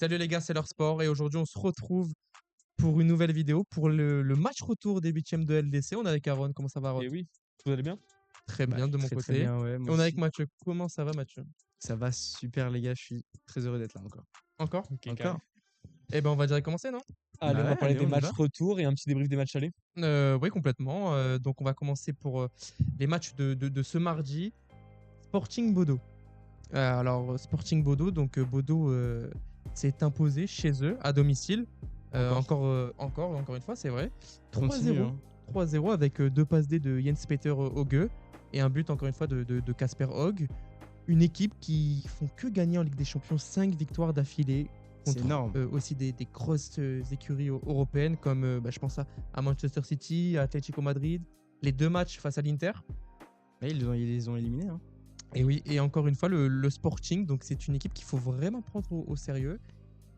Salut les gars, c'est leur sport et aujourd'hui on se retrouve pour une nouvelle vidéo pour le match retour des huitièmes de LDC. On est avec Aaron, comment ça va Aaron? Et oui, vous allez bien? Très Bah, bien de mon très côté. bien, ouais, Et moi on est avec aussi. Mathieu, comment ça va Mathieu? Ça va super les gars, je suis très heureux d'être là encore. Encore? Ok, Encore? carré. Eh ben on va direct commencer non? Allez, Bah on va ouais, parler allez, des on y matchs va. retour et un petit débrief des matchs allés. Oui complètement. Donc on va commencer pour les matchs de ce mardi. Sporting Bodo. Sporting Bodo, donc Bodo s'est imposé chez eux à domicile. Encore une fois, c'est vrai. Continue, 3-0. hein. 3-0 avec deux passes D de Jens Peter Hauge et un but encore une fois de Kasper Hogg. Une équipe qui font que gagner en Ligue des Champions 5 victoires d'affilée C'est contre énorme. aussi des grosses écuries européennes comme je pense à Manchester City, à Atlético Madrid. Les deux matchs face à l'Inter. Là, ils les ont éliminés. Hein. Et oui, et encore une fois, le Sporting, donc c'est une équipe qu'il faut vraiment prendre au sérieux.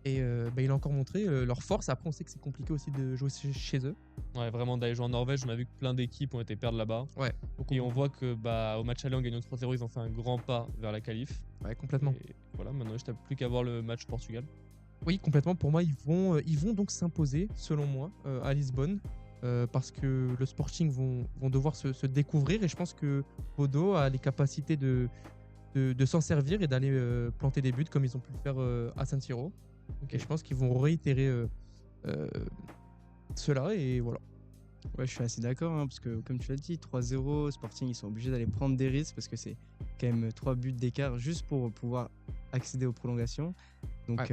Et il a encore montré leur force. Après, on sait que c'est compliqué aussi de jouer chez eux. Ouais, vraiment, d'aller jouer en Norvège, on a vu que plein d'équipes ont été perdre là-bas. Ouais, Et on voit que au match aller, en gagnant 3-0, ils ont fait un grand pas vers la qualif. ouais, complètement. Et voilà, maintenant, je n'ai plus qu'à voir le match Portugal. Oui, complètement. Pour moi, ils vont donc s'imposer, selon moi, à Lisbonne. Parce que le Sporting vont devoir se découvrir. Et je pense que Bodo a les capacités de s'en servir et d'aller planter des buts comme ils ont pu le faire à San Siro. Et je pense qu'ils vont réitérer cela. Et voilà. Ouais, je suis assez d'accord, hein, parce que comme tu l'as dit, 3-0, Sporting, ils sont obligés d'aller prendre des risques parce que c'est quand même 3 buts d'écart juste pour pouvoir accéder aux prolongations. Donc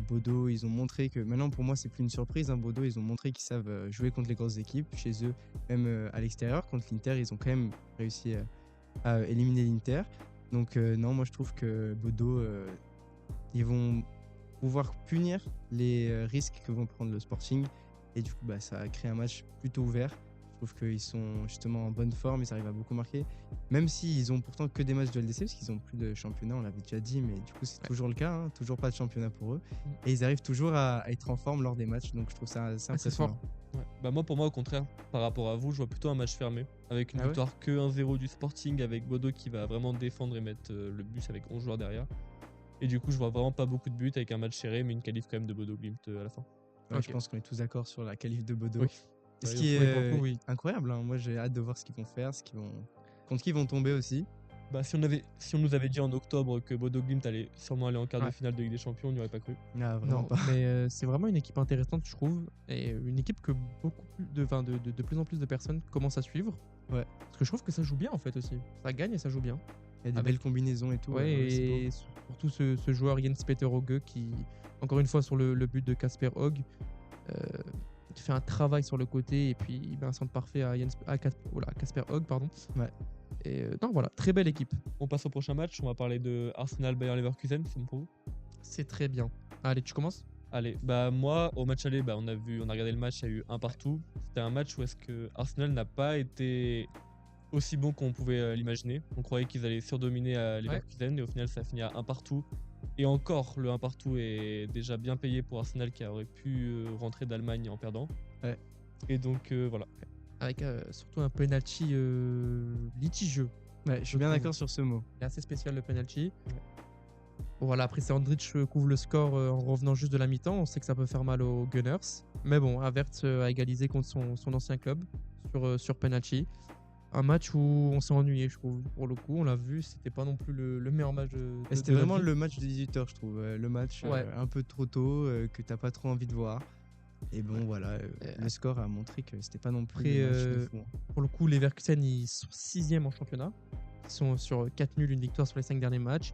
Bodo, ils ont montré que maintenant pour moi c'est plus une surprise. Hein, Bodo, ils ont montré qu'ils savent jouer contre les grosses équipes chez eux, même à l'extérieur. Contre l'Inter, ils ont quand même réussi à éliminer l'Inter. Donc non, moi je trouve que Bodo, ils vont pouvoir punir les risques que vont prendre le Sporting. Et du coup, ça a créé un match plutôt ouvert. Je trouve qu'ils sont justement en bonne forme, ils arrivent à beaucoup marquer. Même s'ils ont pourtant que des matchs de LDC, parce qu'ils ont plus de championnat, on l'avait déjà dit, mais du coup, c'est toujours le cas, hein, toujours pas de championnat pour eux. Et ils arrivent toujours à être en forme lors des matchs, donc je trouve ça assez impressionnant. Ouais. Pour moi, au contraire, par rapport à vous, je vois plutôt un match fermé, avec une victoire que 1-0 du Sporting, avec Bodo qui va vraiment défendre et mettre le bus avec 11 joueurs derrière. Et du coup, je vois vraiment pas beaucoup de buts avec un match serré, mais une qualif quand même de Bodo Glimt à la fin. Ouais, je pense qu'on est tous d'accord sur la qualif de Bodo. Oui. Ce qui est incroyable, hein. Moi j'ai hâte de voir ce qu'ils vont faire, contre qui ils vont tomber aussi. Si on nous avait dit en octobre que Bodo Glimt allait sûrement aller en quart de finale de Ligue des Champions, on n'y aurait pas cru. Ah, vraiment Non, pas. mais c'est vraiment une équipe intéressante, je trouve, et une équipe que de plus en plus de personnes commencent à suivre. Ouais. Parce que je trouve que ça joue bien en fait aussi. Ça gagne et ça joue bien. Il y a des belles combinaisons et tout. Ouais, et surtout ce joueur Jens Peter Hauge qui, encore une fois, sur le but de Kasper Hogg, fait un travail sur le côté et puis il met un centre parfait à Kasper Hogg, pardon. Ouais. Et non, voilà, très belle équipe. On passe au prochain match, on va parler de Arsenal Bayer Leverkusen, c'est bon pour vous? C'est très bien. Allez, tu commences? Allez, moi au match aller, on a regardé le match, il y a eu un partout. C'était un match où est-ce que Arsenal n'a pas été aussi bon qu'on pouvait l'imaginer. On croyait qu'ils allaient surdominer à Leverkusen et au final ça a fini à un partout. Et encore, le 1 partout est déjà bien payé pour Arsenal qui aurait pu rentrer d'Allemagne en perdant. Ouais. Et donc voilà. Avec surtout un penalty litigieux. Ouais, je suis bien d'accord sur ce mot. C'est assez spécial le penalty. Ouais. Voilà, après c'est Andrich couvre le score en revenant juste de la mi-temps. On sait que ça peut faire mal aux Gunners. Mais bon, Havertz a égalisé contre son ancien club sur penalty. Un match où on s'est ennuyé, je trouve. Pour le coup, on l'a vu, c'était pas non plus le meilleur match c'était vraiment le match de 18h, je trouve. Le match un peu trop tôt, que t'as pas trop envie de voir. Et bon, voilà, le score a montré que c'était pas non plus un match de fou. Pour le coup, les Leverkusen, ils sont 6e en championnat. Ils sont sur 4 nuls, une victoire sur les 5 derniers matchs.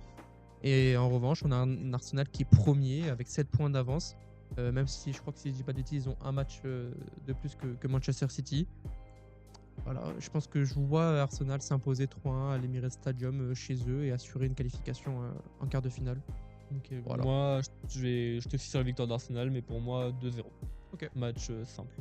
Et en revanche, on a un Arsenal qui est premier avec 7 points d'avance. Même si je crois que si je dis pas de bêtises, ils ont un match de plus que Manchester City. Voilà, je pense que je vois Arsenal s'imposer 3-1 à l'Emirates Stadium chez eux et assurer une qualification en quart de finale. Donc, voilà. Moi, je te suis sur la victoire d'Arsenal, mais pour moi, 2-0. Ok. Match simple.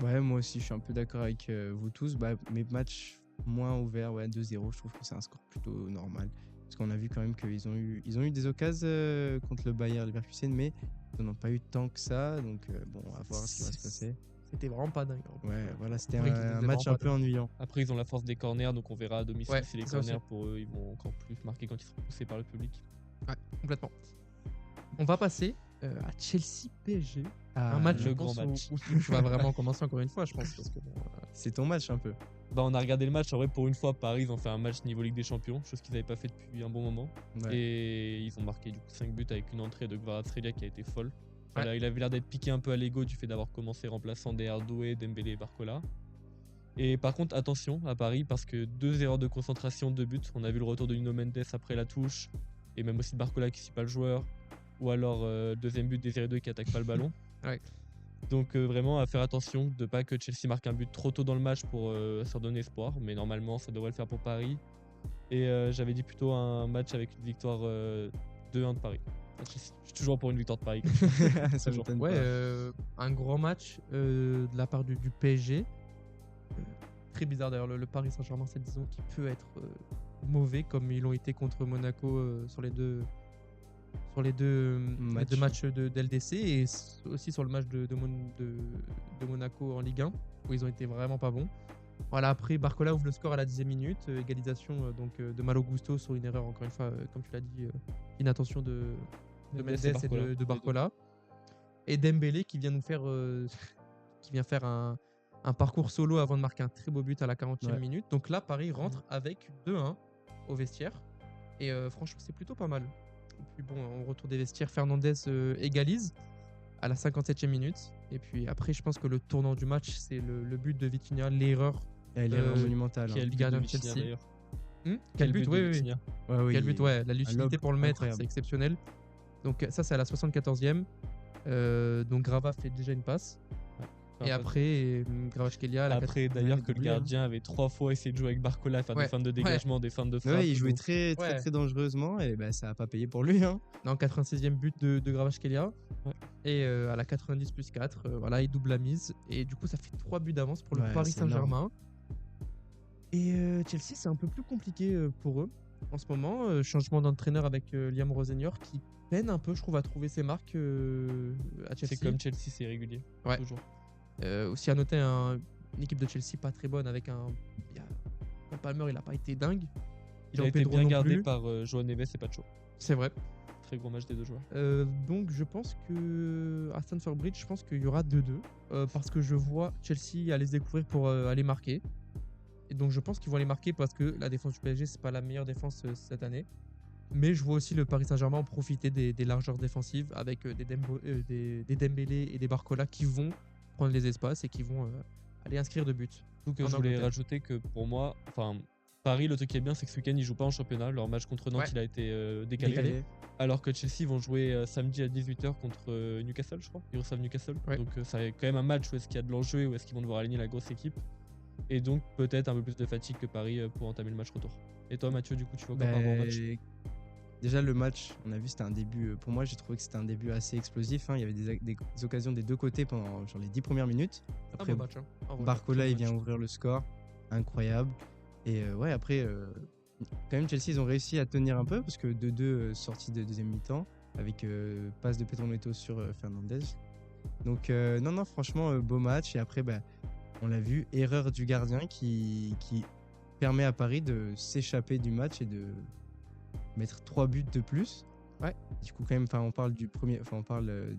Ouais, moi aussi, je suis un peu d'accord avec vous tous. Mes matchs moins ouverts, 2-0, je trouve que c'est un score plutôt normal. Parce qu'on a vu quand même qu'ils ont eu des occasions contre le Bayer Leverkusen, mais ils n'en ont pas eu tant que ça. Donc, à voir ce qui va se passer. C'était vraiment pas dingue. Ouais, voilà, c'était un match un peu ennuyant. Après, ils ont la force des corners, donc on verra à domicile si les corners, aussi. pour eux, ils vont encore plus marquer quand ils seront poussés par le public. Ouais, complètement. On va passer à Chelsea PSG. Ah, Un match, je le pense, grand match. où tu vas vraiment commencer encore une fois, je pense. Parce que, bon, c'est ton match un peu. Bah, on a regardé le match. En vrai, pour une fois, Paris, ils ont fait un match niveau Ligue des Champions, chose qu'ils n'avaient pas fait depuis un bon moment. Ouais. Et ils ont marqué du coup 5 buts avec une entrée de Kvaratskhelia qui a été folle. Ouais. Là, il avait l'air d'être piqué un peu à l'ego du fait d'avoir commencé remplaçant des Doué, Dembélé et Barcola. Et par contre, attention à Paris parce que 2 erreurs de concentration, 2 buts. On a vu le retour de Nuno Mendes après la touche et même aussi de Barcola qui suit pas le joueur. Ou alors, deuxième but, Désiré Doué qui attaque pas le ballon. Ouais. Donc, vraiment à faire attention de pas que Chelsea marque un but trop tôt dans le match pour se redonner espoir. Mais normalement, ça devrait le faire pour Paris. Et j'avais dit plutôt un match avec une victoire 2-1 de Paris. Je suis toujours pour une victoire de Paris. Ça Toujours. m'étonne ouais, pas. un grand match de la part du PSG. Très bizarre d'ailleurs, le Paris Saint-Germain cette saison qui peut être mauvais comme ils l'ont été contre Monaco sur les deux matchs de d'LDC et aussi sur le match de Monaco en Ligue 1 où ils ont été vraiment pas bons. Voilà, après Barcola ouvre le score à la 10e minute, égalisation de Malo Gusto sur une erreur encore une fois, comme tu l'as dit, inattention de Mendes et de Barcola. Et Dembélé qui vient nous faire un parcours solo avant de marquer un très beau but à la 40e Ouais. minute. Donc là, Paris rentre avec 2-1 au vestiaire. Et franchement, c'est plutôt pas mal. Et puis bon, au retour des vestiaires, Fernandez égalise à la 57e minute. Et puis après, je pense que le tournant du match, c'est le but de Vitinha, l'erreur. L'erreur monumentale. Quel Hein. but gardien de de Vitinha, Chelsea. d'ailleurs. Quel but, de oui, oui. Vitinha. Ouais, oui, Quel but, ouais. La un lucidité lob pour le mettre, incroyable. c'est exceptionnel. Donc ça, c'est à la 74e. Donc Grava fait déjà une passe. Et après, Kvaratskhelia à la Après, d'ailleurs, que le doublé, hein. gardien avait 3 fois essayé de jouer avec Barcola, faire Ouais. des feintes de dégagement, des feintes de frappe. Ouais, il jouait donc- très Ouais. dangereusement et bah, ça a pas payé pour lui. Hein. Non, 86e but de Kvaratskhelia. Ouais. Et à la 90 plus 4, voilà, il double la mise. Et du coup, ça fait 3 buts d'avance pour le Ouais, Paris c'est énorme. Saint-Germain. Et Chelsea, c'est un peu plus compliqué pour eux en ce moment. Changement d'entraîneur avec Liam Rosenior qui peine un peu, je trouve, à trouver ses marques à Chelsea. C'est comme Chelsea, c'est régulier. Ouais. Toujours. Aussi à noter une équipe de Chelsea pas très bonne avec un. Palmer, il a pas été dingue. Il a Jean été Pedro bien non gardé plus. par Joao Neves et Pacho. C'est vrai. Très gros match des deux joueurs. Donc je pense que à Stamford Bridge, je pense qu'il y aura 2-2 parce que je vois Chelsea aller se découvrir pour aller marquer. Et donc je pense qu'ils vont aller marquer parce que la défense du PSG c'est pas la meilleure défense cette année. Mais je vois aussi le Paris Saint-Germain en profiter des largeurs défensives avec des Dembélé et des Barcola qui vont prendre les espaces et qui vont aller inscrire de buts. Surtout que En je voulais Angleterre. rajouter que pour moi, Paris, le truc qui est bien, c'est que ce week-end, ils jouent pas en championnat. Leur match contre Nantes, Ouais. il a été décalé. Alors que Chelsea vont jouer samedi à 18h contre Newcastle, je crois. Ils reçoivent Newcastle. Ouais. Donc ça est quand même un match où est-ce qu'il y a de l'enjeu et où est-ce qu'ils vont devoir aligner la grosse équipe. Et donc peut-être un peu plus de fatigue que Paris pour entamer le match retour. Et toi, Mathieu, du coup, tu vois encore un bon match? Déjà, le match, on a vu, c'était un début. Pour moi, j'ai trouvé que c'était un début assez explosif. Hein. Il y avait des occasions des deux côtés pendant genre, les 10 premières minutes. Un Après, bon match. Hein. En vrai. Barcola, très il bon vient match. ouvrir le score. Incroyable. Et ouais, après, quand même, Chelsea, ils ont réussi à tenir un peu parce que 2-2 sortis de deuxième mi-temps avec passe de Pedro Neto sur Fernandez. Donc, non, franchement, beau match. Et après, on l'a vu, erreur du gardien qui permet à Paris de s'échapper du match et de mettre 3 buts de plus. Ouais. Du coup, quand même, on parle du premier. On parle.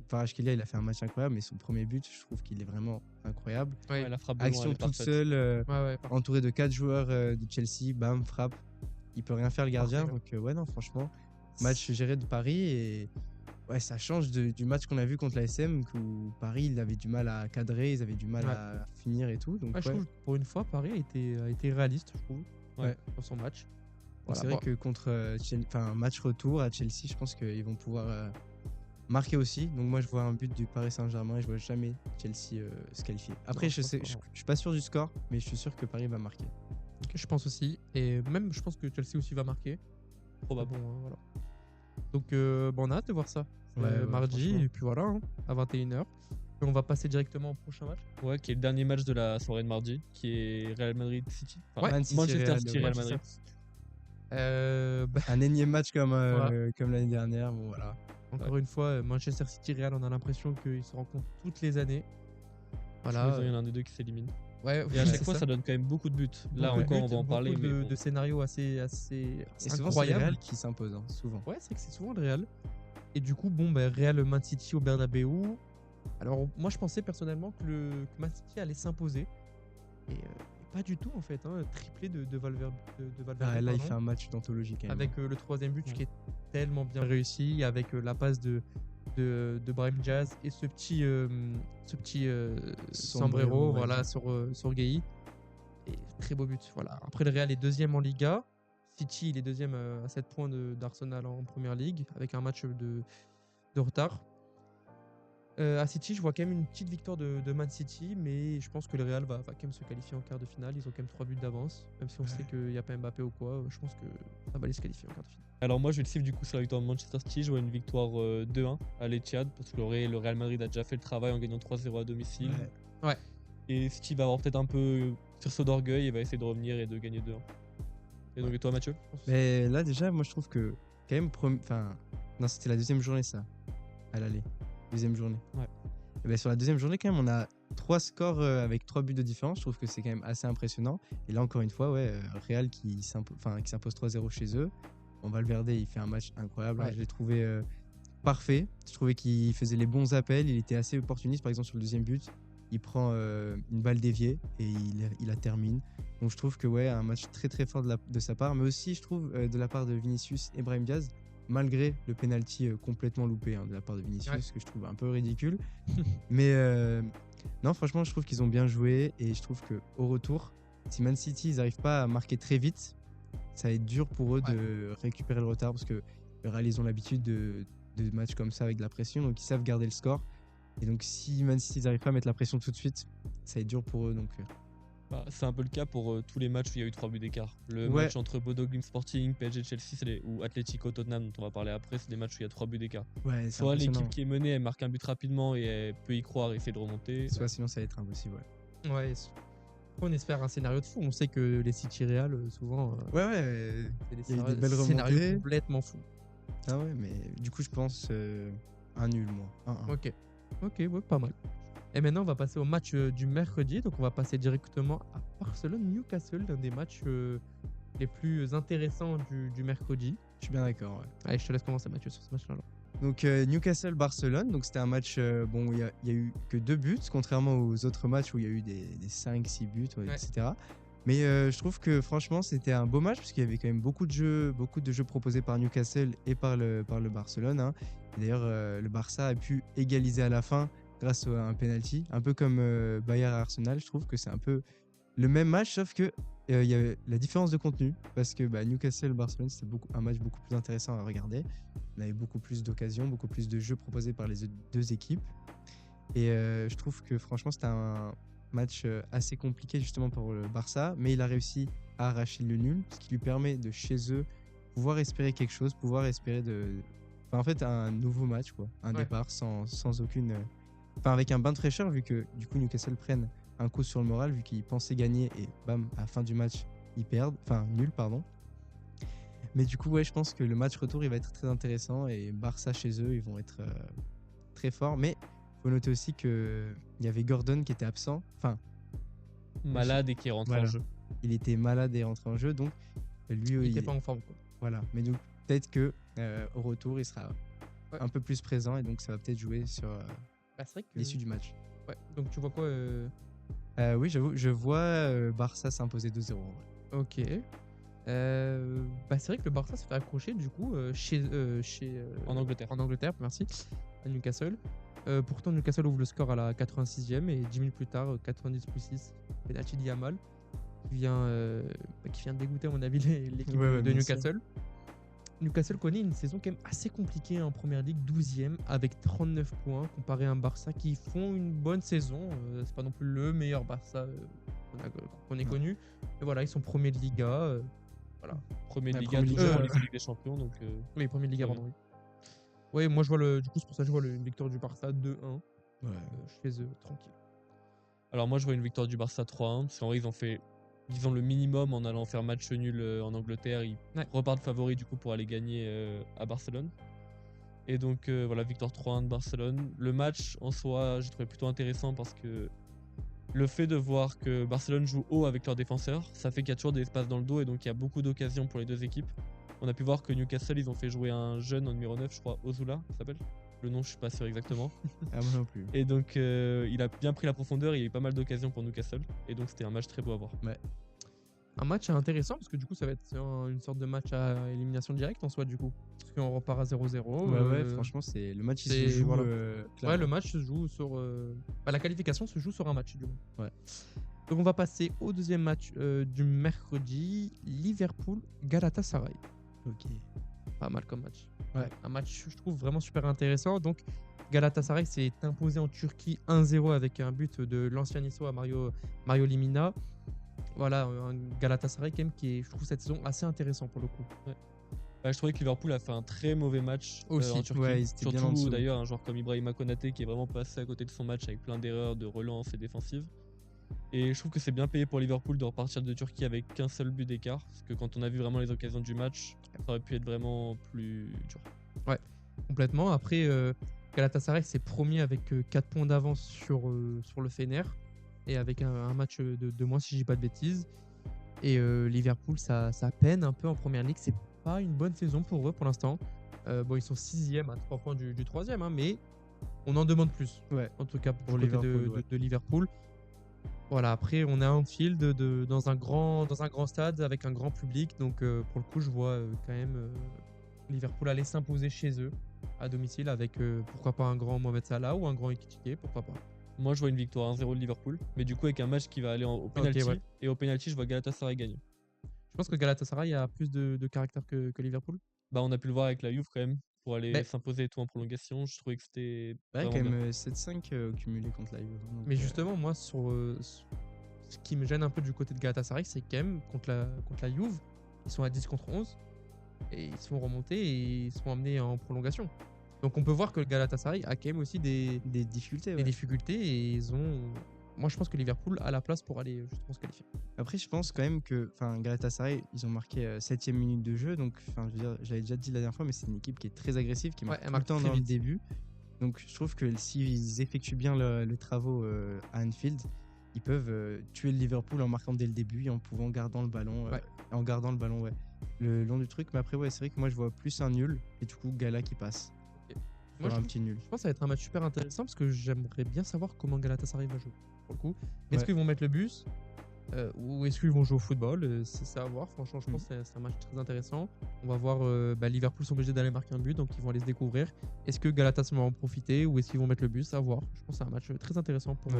Kvaratskhelia, il a fait un match incroyable, mais son premier but, je trouve qu'il est vraiment incroyable. Ouais. Ouais, la frappe de loin, elle Action est toute parfaite. seule, Ouais, entouré de 4 joueurs de Chelsea, bam, frappe. Il peut rien faire le gardien. Parfait. Donc, ouais, non, franchement, match géré de Paris et ouais, ça change du match qu'on a vu contre l'ASM où Paris, il avait du mal à cadrer, ils avaient du mal Ouais. à finir et tout. Donc, Ouais, je ouais. trouve que pour une fois, Paris a été réaliste, je trouve, Ouais. dans son match. Donc, c'est vrai que contre un match retour à Chelsea, je pense qu'ils vont pouvoir marquer aussi. Donc moi je vois un but du Paris Saint-Germain et je vois jamais Chelsea se qualifier. Après Non, je je pense pas. suis pas sûr du score, mais je suis sûr que Paris va marquer. Je pense aussi. Et même, je pense que Chelsea aussi va marquer. Probable. Bon, voilà. Donc, on a hâte de voir ça. Ouais, mardi, franchement. et puis voilà, hein, à 21h. Et on va passer directement au prochain match. Ouais, qui est le dernier match de la soirée de mardi, qui est Real Madrid City. Ouais, Man City, Manchester Real, City, ouais. Real Madrid. Bah, Un énième match comme l'année dernière. Bon voilà. encore une fois, Manchester City Real, on a l'impression qu'ils se rencontrent toutes les années. Voilà. Il y en a un des deux qui s'élimine. Ouais, Et à c'est chaque fois, ça donne quand même beaucoup de buts. Là Beaucoup de encore, buts, on va en parler. beaucoup Mais de, bon. de scénarios assez Et souvent c'est le incroyables. Real qui s'impose, hein, souvent. Ouais, c'est vrai que c'est souvent le Real. Et du coup, bon, bah, Real Man City au Bernabeu. Alors, moi, je pensais personnellement que Man City allait s'imposer. Et pas du tout, en fait. Hein. Triplé de Valverde, Ah, là, il pardon. fait un match d'anthologie quand même. Avec le troisième but Ouais. qui est tellement bien réussi, avec la passe de Brahim Diaz et ce petit sombrero, Sombrero, ouais. voilà, sur Gueye. Et très beau but. Voilà. Après, le Real est deuxième en Liga. City, il est deuxième à 7 points d'Arsenal en première ligue, avec un match de retard. À City, je vois quand même une petite victoire de Man City, mais je pense que le Real va quand même se qualifier en quart de finale. Ils ont quand même 3 buts d'avance, même si on sait qu'il n'y a pas Mbappé ou quoi. Je pense que ça va aller se qualifier en quart de finale. Alors moi je vais le suivre du coup sur la victoire de Manchester City, je vois une victoire 2-1 à l'Etihad parce que le Real Madrid a déjà fait le travail en gagnant 3-0 à domicile. Ouais. Et City va avoir peut-être un peu sursaut d'orgueil et va essayer de revenir et de gagner 2-1. Et donc et toi Mathieu? Mais là, déjà, moi, je trouve que quand même, enfin, non, c'était la deuxième journée, ça, à l'aller. Deuxième journée. Ouais. Et ben, sur la deuxième journée, quand même, on a 3 scores avec 3 buts de différence. Je trouve que c'est quand même assez impressionnant. Et là, encore une fois, ouais, Real qui s'impose 3-0 chez eux. Bon, Valverde, il fait un match incroyable. Ouais. Je l'ai trouvé parfait. Je trouvais qu'il faisait les bons appels. Il était assez opportuniste. Par exemple, sur le deuxième but, il prend une balle déviée et il la termine. Donc je trouve que ouais, un match très très fort de sa part, mais aussi je trouve de la part de Vinicius et Brahim Diaz, malgré le penalty complètement loupé de la part de Vinicius, que je trouve un peu ridicule. Mais non, franchement, je trouve qu'ils ont bien joué et je trouve que au retour, si Man City ils n'arrivent pas à marquer très vite, ça va être dur pour eux de récupérer le retard parce que le Real ils ont l'habitude de matchs comme ça avec de la pression, donc ils savent garder le score. Et donc si Man City n'arrive pas à mettre la pression tout de suite, ça va être dur pour eux. Donc Bah, c'est un peu le cas pour tous les matchs où il y a eu 3 buts d'écart. Le Ouais. match entre Bodo Glimt Sporting, PSG Chelsea ou Atlético Tottenham dont on va parler après, c'est des matchs où il y a 3 buts d'écart. ouais, c'est Soit impressionnant. l'équipe qui est menée elle marque un but rapidement et elle peut y croire et essayer de remonter. Soit sinon ça va être impossible. Ouais. Ouais. On espère un scénario de fou. On sait que les City Real, souvent, Ouais, c'est il y a eu des belles scénarios remontées. complètement fous. Ah ouais, mais du coup je pense un nul moi. 1-1. Ok, ouais, pas mal. Et maintenant, on va passer au match du mercredi. Donc, on va passer directement à Barcelone-Newcastle, l'un des matchs les plus intéressants du mercredi. Je suis bien d'accord. Ouais. Allez, je te laisse commencer, Mathieu, sur ce match-là. Donc Newcastle-Barcelone, donc c'était un match, bon, il y a eu que 2 buts, contrairement aux autres matchs où il y a eu des 5-6 buts, etc. Mais je trouve que franchement c'était un beau match parce qu'il y avait quand même beaucoup de jeux proposés par Newcastle et par le Barcelone. Hein. D'ailleurs, le Barça a pu égaliser à la fin grâce à un penalty, un peu comme Bayern et Arsenal. Je trouve que c'est un peu le même match, sauf que il y a la différence de contenu parce que Newcastle-Barcelone c'était un match beaucoup plus intéressant à regarder. On avait beaucoup plus d'occasions, beaucoup plus de jeux proposés par les deux équipes. Et je trouve que franchement, c'était un match assez compliqué justement pour le Barça, mais il a réussi à arracher le nul, ce qui lui permet de chez eux pouvoir espérer quelque chose, pouvoir espérer en fait, un nouveau match, quoi. Un départ sans aucune. Enfin, avec un bain de fraîcheur, vu que du coup, Newcastle prennent un coup sur le moral, vu qu'ils pensaient gagner et bam, à la fin du match, ils perdent. Enfin, nul, pardon. Mais du coup, ouais, je pense que le match retour, il va être très intéressant et Barça chez eux, ils vont être très forts. Mais faut noter aussi qu'il y avait Gordon qui était absent. Enfin, Malade et qui rentre en jeu. il était malade et rentré en jeu, donc lui, Il n'était pas en forme, quoi. Voilà. Mais donc, peut-être que au retour, il sera un peu plus présent et donc ça va peut-être jouer sur C'est vrai que... l'issue du match. Ouais. Donc, tu vois quoi Oui, j'avoue, je vois Barça s'imposer 2-0. Ok. C'est vrai que le Barça se fait accrocher du coup En Angleterre. En Angleterre, merci, à Newcastle. Pourtant, Newcastle ouvre le score à la 86e et 10 minutes plus tard, 90+6, penalty de Yamal qui vient dégoûter à mon avis l'équipe de Newcastle. Newcastle connaît une saison quand même assez compliquée en première ligue, 12e avec 39 points comparé à un Barça qui font une bonne saison. C'est pas non plus le meilleur Barça qu'on ait connu. Mais voilà, ils sont premiers de Liga. Voilà. Premier de Ouais, Liga, premier de toujours Liga, en Ligue des Champions. Donc, Oui, premier de Liga, ouais. pardon. Oui. Ouais, moi je vois du coup, c'est pour ça que je vois une victoire du Barça 2-1 chez eux, tranquille. Alors moi je vois une victoire du Barça 3-1 parce qu'en vrai ils ont fait disons le minimum en allant faire match nul en Angleterre. Ils repartent favoris du coup pour aller gagner à Barcelone. Et donc voilà, victoire 3-1 de Barcelone. Le match en soi j'ai trouvé plutôt intéressant parce que le fait de voir que Barcelone joue haut avec leurs défenseurs, ça fait qu'il y a toujours des espaces dans le dos et donc il y a beaucoup d'occasions pour les deux équipes. On a pu voir que Newcastle, ils ont fait jouer un jeune en numéro 9, je crois, Ozula, ça s'appelle. Le nom, je suis pas sûr exactement. Ah, moi non plus. Et donc, il a bien pris la profondeur, il y a eu pas mal d'occasions pour Newcastle. Et donc, c'était un match très beau à voir. Un match intéressant parce que du coup, ça va être une sorte de match à élimination directe en soi, du coup. Parce qu'on repart à 0-0. Ouais, franchement, c'est le match, il se c'est- joue. voilà. clairement. Ouais, le match se joue sur. La qualification se joue sur un match, du coup. Ouais. Donc, on va passer au deuxième match du mercredi, Liverpool-Galatasaray. Ok. Pas mal comme match. Ouais. Un match, je trouve, vraiment super intéressant. Donc, Galatasaray s'est imposé en Turquie 1-0 avec un but de l'ancien Niçois Mario Limina. Voilà, un Galatasaray quand même qui est, je trouve, cette saison assez intéressant pour le coup. Bah, je trouvais que Liverpool a fait un très mauvais match Aussi, en Turquie. ouais, ils étaient bien en Surtout dessous. d'ailleurs un joueur comme Ibrahima Konaté qui est vraiment passé à côté de son match avec plein d'erreurs de relance et défensives. Et je trouve que c'est bien payé pour Liverpool de repartir de Turquie avec qu'un seul but d'écart. Parce que quand on a vu vraiment les occasions du match, ça aurait pu être vraiment plus dur. Complètement. Après, Galatasaray s'est premier avec 4 points d'avance sur le Fener et avec un match de moins, si je dis pas de bêtises. Et Liverpool, ça peine un peu en première ligue. C'est pas une bonne saison pour eux pour l'instant. Bon, ils sont 6e à 3 points du 3e, hein, mais on en demande plus. Ouais. En tout cas pour Pour le côté Liverpool, ouais. de Liverpool. Voilà, après on a Anfield dans un grand stade avec un grand public. Donc pour le coup, je vois quand même Liverpool aller s'imposer chez eux à domicile avec pourquoi pas un grand Mohamed Salah ou un grand Ekitike, pourquoi pas. Moi je vois une victoire 1-0 de Liverpool. Mais du coup avec un match qui va aller au penalty. ouais. Et au penalty je vois Galatasaray gagner. Je pense que Galatasaray a plus de caractère que Liverpool. Bah on a pu le voir avec la Juve quand même. Pour aller Mais- s'imposer et tout en prolongation. Je trouvais que c'était Ouais, vraiment quand bien. même 7-5 au cumulé contre la Juve. Donc, Mais justement, moi, ce qui me gêne un peu du côté de Galatasaray, c'est quand même contre la Juve, ils sont à 10 contre 11 et ils se font remonter et ils sont amenés en prolongation. Donc on peut voir que le Galatasaray a quand même aussi des difficultés. des Ouais. difficultés et ils ont. Moi, je pense que Liverpool a la place pour aller justement se qualifier. Après, je pense quand même que Galatasaray, ils ont marqué 7ème minute de jeu. Donc, je veux dire, j'avais déjà dit la dernière fois, mais c'est une équipe qui est très agressive, qui marque elle tout le marque temps très dans le vite. début. Donc, je trouve que s'ils effectuent bien les travaux à Anfield, ils peuvent tuer le Liverpool en marquant dès le début et en pouvant gardant le ballon, le long du truc. Mais après, ouais, c'est vrai que moi, je vois plus un nul et du coup, Gala qui passe. Moi, Faire un petit nul. Je pense que ça va être un match super intéressant parce que j'aimerais bien savoir comment Galatasaray va jouer. Pour le coup, est-ce Ouais. qu'ils vont mettre le bus ou est-ce qu'ils vont jouer au football C'est ça à voir. Franchement, je pense que c'est un match très intéressant. On va voir. Liverpool sont obligés d'aller marquer un but, donc ils vont aller se découvrir. Est-ce que Galatasaray va en profiter ou est-ce qu'ils vont mettre le bus? À voir. Je pense que c'est un match très intéressant pour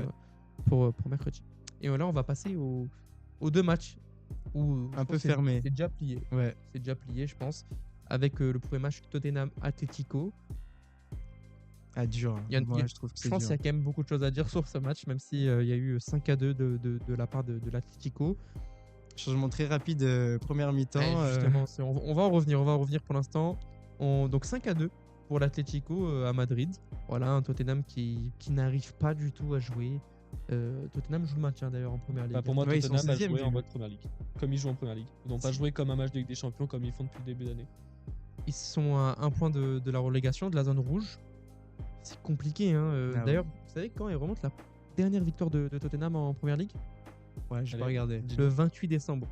mercredi. Et là, on va passer aux deux matchs où je Un pense peu que fermé. C'est déjà plié. Ouais. C'est déjà plié, je pense. Avec le premier match Tottenham Atletico. Ah, dur. Il y a- Moi, il y a- je trouve que Je c'est pense dur. qu'il y a quand même beaucoup de choses à dire sur ce match, même s'il y a eu 5-2 de la part de l'Atlético. Changement très rapide, première mi-temps. Justement, on va en revenir pour l'instant. Donc 5-2 pour l'Atlético à Madrid. Voilà, un Tottenham qui n'arrive pas du tout à jouer. Tottenham joue le maintien d'ailleurs en première ligue. Bah, pour moi, Ouais, ils sont Tottenham a 6e, joué j'ai en vu. mode première ligue. Comme ils jouent en première ligue. Ils n'ont pas joué comme un match de Ligue des Champions comme ils font depuis le début d'année. Ils sont à un point de la relégation, de la zone rouge. C'est compliqué. Hein. Ah D'ailleurs, vous savez quand il remonte la dernière victoire de Tottenham en première ligue? Ouais, j'ai Allez. pas regardé. Dis-nous. Le 28 décembre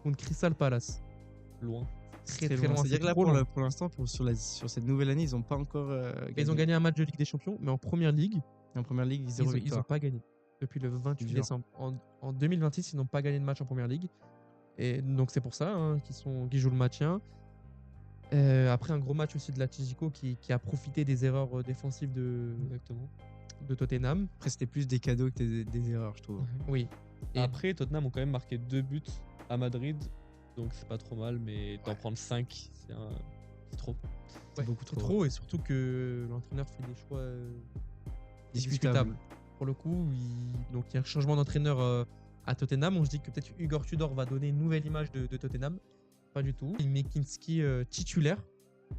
contre Crystal Palace. Loin. Très Très très loin. C'est-à-dire c'est que là, trop loin. pour l'instant, sur cette nouvelle année, ils ont pas encore Ils ont gagné un match de Ligue des Champions, mais en première ligue, En première ligue, ils zéro n'ont victoire. pas gagné depuis le 28 Dur. décembre. En 2026, ils n'ont pas gagné de match en première ligue. Et donc c'est pour ça hein, qu'ils jouent le maintien. Après un gros match aussi de l'Atlético qui a profité des erreurs défensives Exactement. de Tottenham. Après, c'était plus des cadeaux que des erreurs, je trouve. Oui. Et Après, Tottenham ont quand même marqué 2 buts à Madrid. Donc c'est pas trop mal, mais d'en prendre 5, c'est trop. C'est beaucoup c'est trop. trop et surtout que l'entraîneur fait des choix Discutable. discutables. Pour le coup, donc il y a un changement d'entraîneur à Tottenham. On se dit que peut-être Igor Tudor va donner une nouvelle image de Tottenham. Pas du tout. Il met Kinski titulaire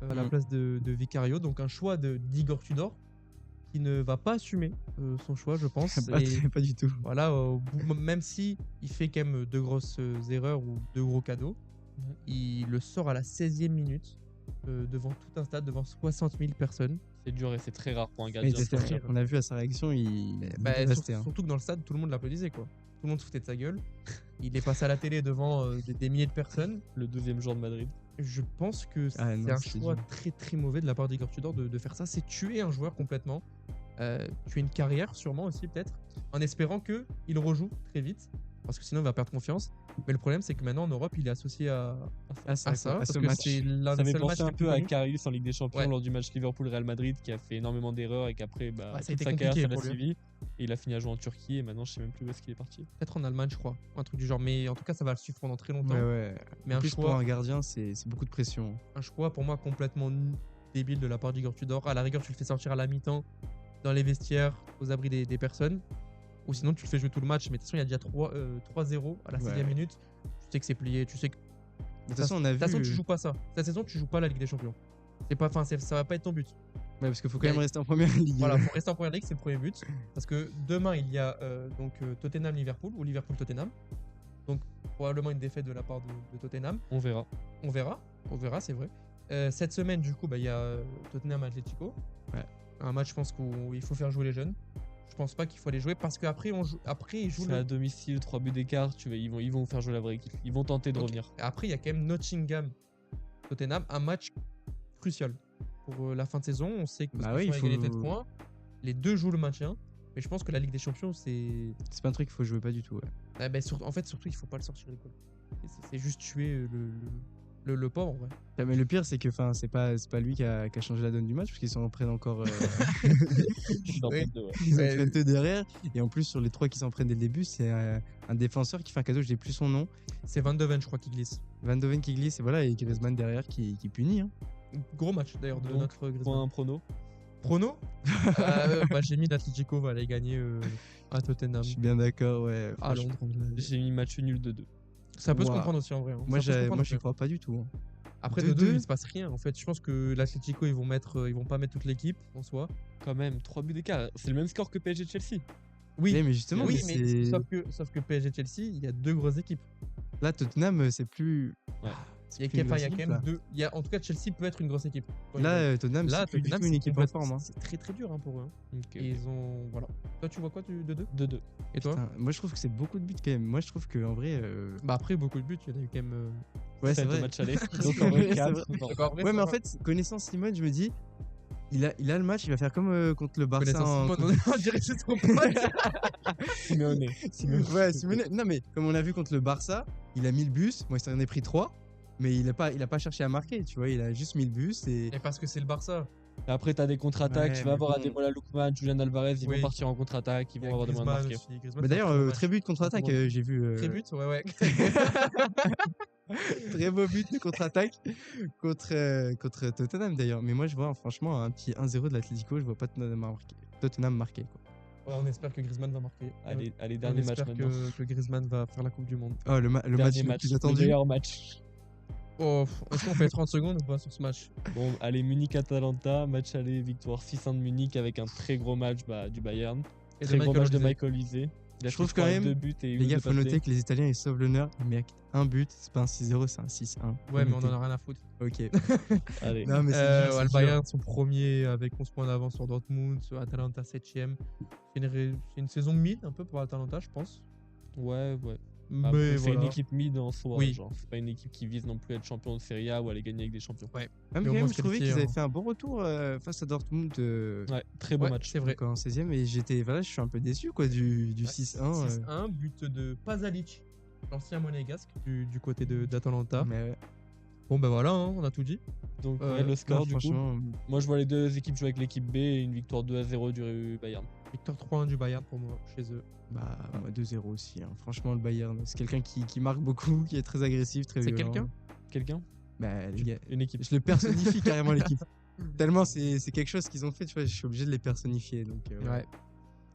à la place de Vicario. Donc un choix d'Igor Tudor qui ne va pas assumer son choix, je pense. Et Pas du tout. voilà, même si il fait quand même deux grosses erreurs ou deux gros cadeaux, il le sort à la 16e minute devant tout un stade, devant 60 000 personnes. C'est dur et c'est très rare pour un Mais gardien. c'était- très- on a vu à sa réaction, il Bah, est resté. surtout que dans le stade, tout le monde l'applaudissait, quoi. Tout le monde se foutait de sa gueule. Il est passé à la télé devant des milliers de personnes. Le 2e jour de Madrid. Je pense que c'est Ah non, un c'est choix dur. très très mauvais de la part d'Igor Tudor de faire ça. C'est tuer un joueur complètement. Tuer une carrière sûrement aussi peut-être. En espérant qu'il rejoue très vite. Parce que sinon il va perdre confiance. Mais le problème c'est que maintenant en Europe il est associé à Ah, ça, ça. à Parce ce que match. c'est l'un Ça des m'est seuls matchs pensé un les plus peu à connus. Karius en Ligue des Champions Ouais. lors du match Liverpool-Real Madrid qui a fait énormément d'erreurs et qu'après Ouais, ça a toute été sa carrière compliqué ça l'a pour lui. suivi. Et il a fini à jouer en Turquie et maintenant je sais même plus où est-ce qu'il est parti. Peut-être en Allemagne je crois. Un truc du genre. Mais en tout cas ça va le suivre pendant très longtemps. Ouais, ouais. Mais En un plus, pour choix, un gardien, c'est beaucoup de pression. un choix pour moi complètement débile de la part d'Igor Tudor. À la rigueur tu le fais sortir à la mi-temps dans les vestiaires aux abris des personnes. Ou sinon tu le fais jouer tout le match. Mais de toute façon il y a déjà 3-0 à la 6ème Ouais. minute. Tu sais que c'est plié. Tu sais que De toute façon, on a de toute façon, vu. tu joues pas ça. Cette saison, tu joues pas la Ligue des Champions. C'est pas, enfin, ça va pas être ton but. Ouais, parce qu'il faut quand même Ouais. rester en première ligue. Voilà, pour rester en première ligue, c'est le premier but. Parce que demain, il y a Tottenham-Liverpool ou Liverpool-Tottenham. Donc, probablement une défaite de la part de Tottenham. On verra. On verra, c'est vrai. Cette semaine, du coup, il y a Tottenham-Atletico. Ouais. Un match, je pense qu'il faut faire jouer les jeunes. Je pense pas qu'il faut les jouer parce qu'après, ils jouent C'est à domicile, 3 buts d'écart, ils vont faire jouer la vraie équipe. Ils vont tenter de Ok. revenir. Après, il y a quand même Nottingham-Tottenham, un match crucial pour la fin de saison. On sait que Bah ils oui, sont à il faut- égalité de points. Les deux jouent le maintien. Mais je pense que la Ligue des Champions, c'est. C'est pas un truc qu'il faut jouer pas du tout. Ouais. Ah, ben, en fait, surtout, il faut pas le sortir l'école. C'est juste tuer le pauvre, en vrai. Ah, mais le pire, c'est que c'est pas lui qui a changé la donne du match, parce qu'ils s'en prennent encore. Dans Oui. le deux, ouais. Ils en Ouais. prennent deux derrière. Et en plus, sur les 3 qui s'en prennent dès le début, c'est un défenseur qui fait un cadeau, je n'ai plus son nom. C'est Van de Ven, je crois, qui glisse. Van de Ven qui glisse, et voilà, et Griezmann derrière qui punit. Hein. Gros match, d'ailleurs, de Donc, notre Pour Griezmann. un prono. Prono J'ai mis l'Atletico va aller gagner à Tottenham. Je suis bien d'accord, ouais. À franchement. Londres. J'ai mis match nul de 2. Ça peut se Ouah. comprendre aussi, en vrai. hein. Moi, Ça peut se comprendre, moi, j'y en fait. crois pas du tout. Hein. Après, 2-2. de 2, il se passe rien. En fait, je pense que l'Atletico, ils vont pas mettre toute l'équipe en soi. Quand même, 3 buts d'écart. C'est le même score que PSG-Chelsea. Oui, Eh, mais justement, oui, mais mais c'est- sauf que PSG Chelsea, il y a deux grosses équipes. là, Tottenham, c'est plus. Ouais. c'est Il y a, plus une enfin, il y a grosse quand équipe, même là. deux. En tout cas, Chelsea peut être une grosse équipe. Là, Tottenham, là c'est plus du Tottenham, tout une c'est équipe en complètement- forme. Hein. C'est très très dur hein, pour eux. hein. Ok, Et ils ont. Voilà. Toi, tu vois quoi de 2 2-2. Et toi Putain, moi, je trouve que c'est beaucoup de buts quand même. Moi, je trouve qu'en vrai. Bah, après, beaucoup de buts, il y en a eu quand même. Ouais, c'est Sept au vrai. match aller. Donc C'est en vrai, vrai, c'est 4. vrai. Donc, en vrai, Ouais, ça mais en va. fait, connaissant Simone, je me dis, il a le match, il va faire comme contre le Barça. Connaissant Simone, on dirait que c'est ton pote. Simeone. Ouais, Simone. Non, mais comme on a vu contre le Barça, il a mis le bus. Moi, il s'en est pris 3. Mais il a pas cherché à marquer, tu vois. Il a juste mis le bus. Et Et parce que c'est le Barça. Après, t'as des contre-attaques. Ouais, Tu vas mais avoir bon. Ademola Lookman, Julian Alvarez. Ils Oui. vont partir en contre-attaque. Ils Il y vont a avoir des moyens de Griezmann marquer. aussi. Griezmann, mais c'est un d'ailleurs, très bon match. très but de contre-attaque, Très bon. j'ai vu. Très but, ouais, ouais. Très beau but de contre-attaque contre Tottenham d'ailleurs. Mais moi, je vois franchement un petit 1-0 de l'Atlético. Je vois pas Tottenham marquer. Quoi. Ouais, on espère que Griezmann va marquer. Allez, On dernier match espère maintenant. que Griezmann va faire la Coupe du Monde. Oh, le match Dernier le match. plus Le attendu. meilleur match. Oh, est-ce qu'on fait 30 secondes ou pas sur ce match? Bon, allez, Munich-Atalanta. Match aller, victoire 6-1 de Munich avec un très gros match du Bayern. Et de Très gros Michael match de Olise. Michael Olise. Il a Je trouve fait quand même, 2 buts et Les une gars, de faut passée. noter que les Italiens ils sauvent l'honneur. Ils méritent un but. C'est pas un 6-0, c'est un 6-1. Ouais, mais on Faut en a rien à foutre. noter. Allez. Non, mais c'est dur, c'est Le dur. Bayern sont premiers avec 11 points d'avance sur Dortmund, sur Atalanta 7ème. C'est une saison mid un peu pour Atalanta, je pense. Ouais. Mais Après, c'est voilà. une équipe mid en soi. Oui. Genre, c'est pas une équipe qui vise non plus à être champion de Serie A ou à aller gagner avec des champions. Ouais. Même Mais au quand moins même, se je trouvais qualifier qu'ils avaient en- fait un bon retour face à Dortmund Ouais, très beau Ouais, match. c'est vrai. donc en 16ème. Et voilà, je suis un peu déçu quoi, du Ouais, 6-1. 6-1, but de Pasalic, l'ancien monégasque du côté d'Atalanta. Mais ouais. Bon, ben voilà, hein, on a tout dit. Donc, Euh, ouais, le score, Non, du coup. franchement, Moi, je vois les deux équipes jouer avec l'équipe B et une victoire 2-0 du Bayern. Victoire 3-1 du Bayern pour moi, chez eux. bah, moi, 2-0 aussi. Hein. Franchement, le Bayern, c'est quelqu'un qui marque beaucoup, qui est très agressif, très C'est violent. quelqu'un Quelqu'un Bah, les gars, Une équipe. je le personnifie carrément l'équipe. Tellement c'est quelque chose qu'ils ont fait, tu vois, je suis obligé de les personnifier. Donc, Ouais.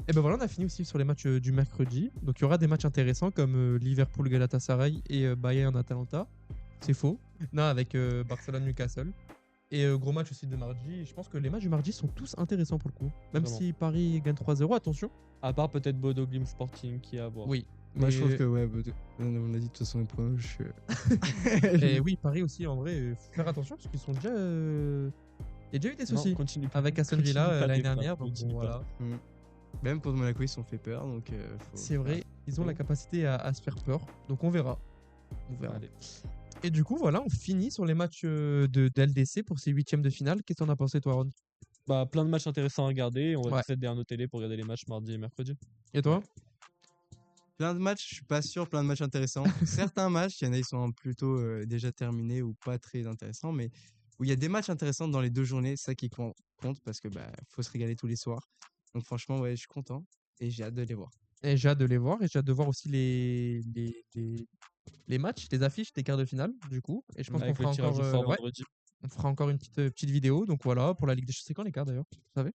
Et ben voilà, on a fini aussi sur les matchs du mercredi. Donc il y aura des matchs intéressants comme Liverpool-Galatasaray et Bayern-Atalanta. C'est faux. Non, avec Barcelone-Newcastle. Et gros match aussi de mardi. Je pense que les matchs du mardi sont tous intéressants pour le coup. Même Vraiment. si Paris gagne 3-0, attention. À part peut-être Bodo Glimt Sporting qui est à voir. Oui. Moi, je mais- trouve que, ouais, on a dit de toute façon les pronos. Et oui, Paris aussi, en vrai, faut faire attention parce qu'ils sont déjà. Il y a déjà eu des Non, soucis continue pas. avec Aston Continue Villa pas l'année tes phrases, dernière. Donc continue bon, pas. voilà. Même pour Monaco, ils se sont fait peur. Donc, C'est vrai, ils ont la capacité à se faire peur. Donc on verra. On verra. Allez. Et du coup, voilà, on finit sur les matchs de LDC pour ces huitièmes de finale. Qu'est-ce que t'en as pensé, toi, Ron? Bah, plein de matchs intéressants à regarder. On va Ouais. tous être derrière nos télés pour regarder les matchs mardi et mercredi. Et toi? Plein de matchs, je suis pas sûr, plein de matchs intéressants. Certains matchs, il y en a, ils sont plutôt déjà terminés ou pas très intéressants, mais où il y a des matchs intéressants dans les 2 journées, c'est ça qui compte parce que bah, faut se régaler tous les soirs. Donc franchement, ouais, je suis content et j'ai hâte de les voir. Et j'ai hâte de les voir et j'ai hâte de voir aussi les matchs, les affiches des quarts de finale, du coup. Et je pense qu'on Avec le fera tirage encore, au sort ouais, vendredi. on fera encore une petite vidéo. Donc voilà, pour la Ligue des Champions. C'est quand les quarts d'ailleurs? Vous savez?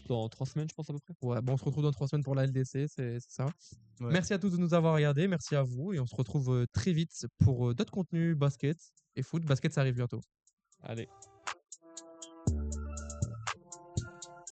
Dans 3 semaines, je pense, à peu près. Ouais, bon, on se retrouve dans 3 semaines pour la LDC, c'est ça. Ouais. Merci à tous de nous avoir regardés, merci à vous et on se retrouve très vite pour d'autres contenus basket et foot. Basket, ça arrive bientôt. Allez.